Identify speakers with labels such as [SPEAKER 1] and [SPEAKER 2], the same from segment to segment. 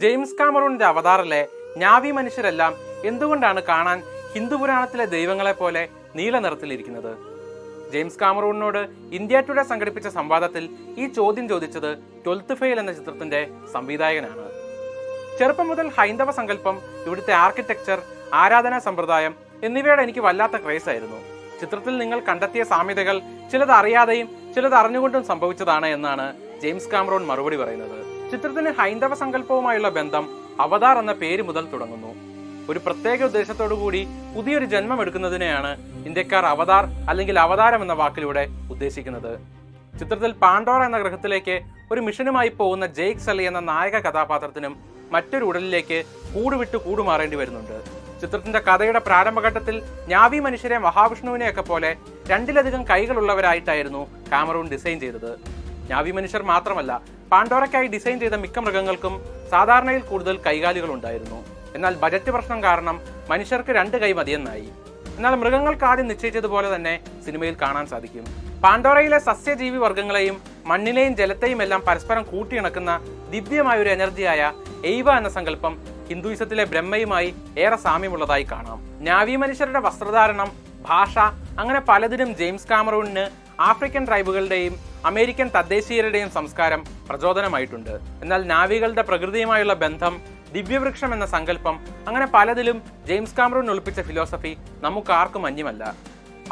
[SPEAKER 1] James കാമറൂണിന്റെ അവതാറിലെ ഞാവി മനുഷ്യരെല്ലാം എന്തുകൊണ്ടാണ് കാണാൻ ഹിന്ദു പുരാണത്തിലെ ദൈവങ്ങളെ പോലെ നീല നിറത്തിലിരിക്കുന്നത്? ജെയിംസ് കാമറൂണിനോട് ഇന്ത്യ ടുഡേ സംഘടിപ്പിച്ച സംവാദത്തിൽ ഈ ചോദ്യം ചോദിച്ചത് 12th ഫെയിൽ എന്ന ചിത്രത്തിന്റെ സംവിധായകനാണ്. ചെറുപ്പം മുതൽ ഹൈന്ദവ സങ്കല്പം, ഇവിടുത്തെ ആർക്കിടെക്ചർ, ആരാധനാ സമ്പ്രദായം എന്നിവയോടെ എനിക്ക് വല്ലാത്ത ക്രേസ് ആയിരുന്നു. ചിത്രത്തിൽ നിങ്ങൾ കണ്ടെത്തിയ സാമ്യതകൾ ചിലത് അറിയാതെയും ചിലത് അറിഞ്ഞുകൊണ്ടും സംഭവിച്ചതാണ് എന്നാണ് ജെയിംസ് കാമറൂൺ മറുപടി പറയുന്നത്. ചിത്രത്തിന് ഹൈന്ദവ സങ്കല്പവുമായുള്ള ബന്ധം അവതാർ എന്ന പേര് മുതൽ തുടങ്ങുന്നു. ഒരു പ്രത്യേക ഉദ്ദേശത്തോടു കൂടി പുതിയൊരു ജന്മം എടുക്കുന്നതിനെയാണ് ഇന്ത്യക്കാർ അവതാർ അല്ലെങ്കിൽ അവതാരം എന്ന വാക്കിലൂടെ ഉദ്ദേശിക്കുന്നത്. ചിത്രത്തിൽ പാണ്ഡോറ എന്ന ഗ്രഹത്തിലേക്ക് ഒരു മിഷനുമായി പോകുന്ന ജെയ്ക് സലി എന്ന നായക കഥാപാത്രത്തിനും മറ്റൊരു ഉടലിലേക്ക് കൂടുവിട്ട് കൂടുമാറേണ്ടി വരുന്നുണ്ട്. ചിത്രത്തിന്റെ കഥയുടെ പ്രാരംഭഘട്ടത്തിൽ ഞാവി മനുഷ്യരെ മഹാവിഷ്ണുവിനെയൊക്കെ പോലെ 2ലധികം കൈകളുള്ളവരായിട്ടായിരുന്നു കാമറൂൺ ഡിസൈൻ ചെയ്തത്. ഞാവി മനുഷ്യർ മാത്രമല്ല, പാണ്ഡോറയ്ക്കായി ഡിസൈൻ ചെയ്ത മിക്ക മൃഗങ്ങൾക്കും സാധാരണയിൽ കൂടുതൽ കൈകാലുകൾ ഉണ്ടായിരുന്നു. എന്നാൽ ബജറ്റ് പ്രശ്നം കാരണം മനുഷ്യർക്ക് 2 കൈ മതിയെന്നായി. എന്നാൽ മൃഗങ്ങൾക്ക് ആദ്യം നിശ്ചയിച്ചതുപോലെ തന്നെ സിനിമയിൽ കാണാൻ സാധിക്കും. പാണ്ഡോറയിലെ സസ്യജീവി വർഗ്ഗങ്ങളെയും മണ്ണിനെയും ജലത്തെയും എല്ലാം പരസ്പരം കൂട്ടിയിണക്കുന്ന ദിവ്യമായ ഒരു എനർജിയായ എയ്വ എന്ന സങ്കല്പം ഹിന്ദുയിസത്തിലെ ബ്രഹ്മയുമായി ഏറെ സാമ്യമുള്ളതായി കാണാം. ഞാവി മനുഷ്യരുടെ വസ്ത്രധാരണം, ഭാഷ, അങ്ങനെ പലതിനും ജെയിംസ് കാമറൂണിന് ആഫ്രിക്കൻ ട്രൈബുകളുടെയും അമേരിക്കൻ തദ്ദേശീയരുടെയും സംസ്കാരം പ്രചോദനമായിട്ടുണ്ട്. എന്നാൽ നാവികളുടെ പ്രകൃതിയുമായുള്ള ബന്ധം, ദിവ്യവൃക്ഷം എന്ന സങ്കല്പം, അങ്ങനെ പലതിലും ജെയിംസ് കാമറൂൺ ഒളിപ്പിച്ച ഫിലോസഫി നമുക്കാർക്കും അന്യമല്ല.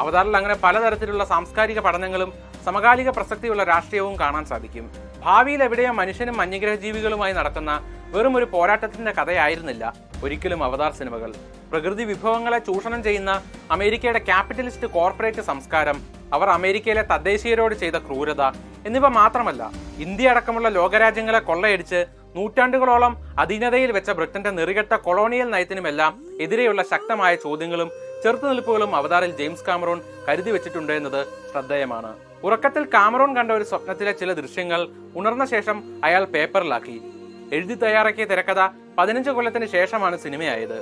[SPEAKER 1] അവതാറിൽ അങ്ങനെ പലതരത്തിലുള്ള സാംസ്കാരിക പഠനങ്ങളും സമകാലിക പ്രസക്തിയുള്ള രാഷ്ട്രീയവും കാണാൻ സാധിക്കും. ഭാവിയിൽ എവിടെയോ മനുഷ്യനും അന്യഗ്രഹ ജീവികളുമായി നടക്കുന്ന വെറും ഒരു പോരാട്ടത്തിന്റെ കഥയായിരുന്നില്ല ഒരിക്കലും അവതാർ സിനിമകൾ. പ്രകൃതി വിഭവങ്ങളെ ചൂഷണം ചെയ്യുന്ന അമേരിക്കയുടെ ക്യാപിറ്റലിസ്റ്റ് കോർപ്പറേറ്റ് സംസ്കാരം, അവർ അമേരിക്കയിലെ തദ്ദേശീയരോട് ചെയ്ത ക്രൂരത എന്നിവ മാത്രമല്ല, ഇന്ത്യ അടക്കമുള്ള ലോകരാജ്യങ്ങളെ കൊള്ളയടിച്ച് നൂറ്റാണ്ടുകളോളം അധീനതയിൽ വെച്ച ബ്രിട്ടന്റെ നെറികെട്ട കൊളോണിയൽ നയത്തിനുമെല്ലാം എതിരെയുള്ള ശക്തമായ ചോദ്യങ്ങളും ചെറുത്തുനിൽപ്പുകളും അവതാറിൽ ജെയിംസ് കാമറൂൺ കരുതി വെച്ചിട്ടുണ്ട് എന്നത് ശ്രദ്ധേയമാണ്. ഉറക്കത്തിൽ കാമറൂൺ കണ്ട ഒരു സ്വപ്നത്തിലെ ചില ദൃശ്യങ്ങൾ ഉണർന്ന ശേഷം അയാൾ പേപ്പറിലാക്കി. എഴുതി തയ്യാറാക്കിയ തിരക്കഥ 15 കൊല്ലത്തിന് ശേഷമാണ് സിനിമയായത്.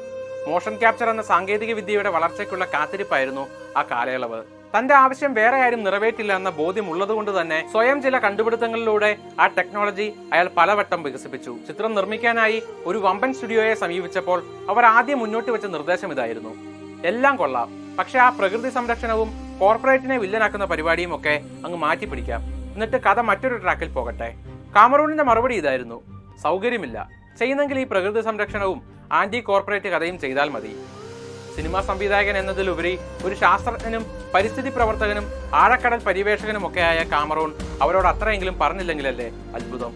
[SPEAKER 1] മോഷൻ ക്യാപ്ചർ എന്ന സാങ്കേതിക വിദ്യയുടെ വളർച്ചയ്ക്കുള്ള കാത്തിരിപ്പായിരുന്നു ആ കാലയളവ്. തന്റെ ആവശ്യം വേറെ ആരും നിറവേറ്റില്ല എന്ന ബോധ്യം ഉള്ളതുകൊണ്ട് തന്നെ സ്വയം ചില കണ്ടുപിടുത്തങ്ങളിലൂടെ ആ ടെക്നോളജി അയാൾ പലവട്ടം വികസിപ്പിച്ചു. ചിത്രം നിർമ്മിക്കാനായി ഒരു വമ്പൻ സ്റ്റുഡിയോയെ സമീപിച്ചപ്പോൾ അവർ ആദ്യം മുന്നോട്ട് വെച്ച നിർദ്ദേശം ഇതായിരുന്നു: എല്ലാം കൊള്ളാം, പക്ഷെ ആ പ്രകൃതി സംരക്ഷണവും കോർപ്പറേറ്റിനെ വില്ലനാക്കുന്ന പരിപാടിയും ഒക്കെ അങ്ങ് മാറ്റിപ്പിടിക്കാം, എന്നിട്ട് കഥ മറ്റൊരു ട്രാക്കിൽ പോകട്ടെ. കാമറൂണിന്റെ മറുപടി ഇതായിരുന്നു: സൗകര്യമില്ല, ചെയ്യുന്നെങ്കിൽ ഈ പ്രകൃതി സംരക്ഷണവും ആന്റി കോർപ്പറേറ്റ് കഥയും ചെയ്താൽ മതി. സിനിമാ സംവിധായകൻ എന്നതിലുപരി ഒരു ശാസ്ത്രജ്ഞനും പരിസ്ഥിതി പ്രവർത്തകനും ആഴക്കടൽ പര്യവേഷകനും ഒക്കെയായ കാമറൂൺ അവരോട് അത്രയെങ്കിലും പറഞ്ഞില്ലെങ്കിലല്ലേ അത്ഭുതം.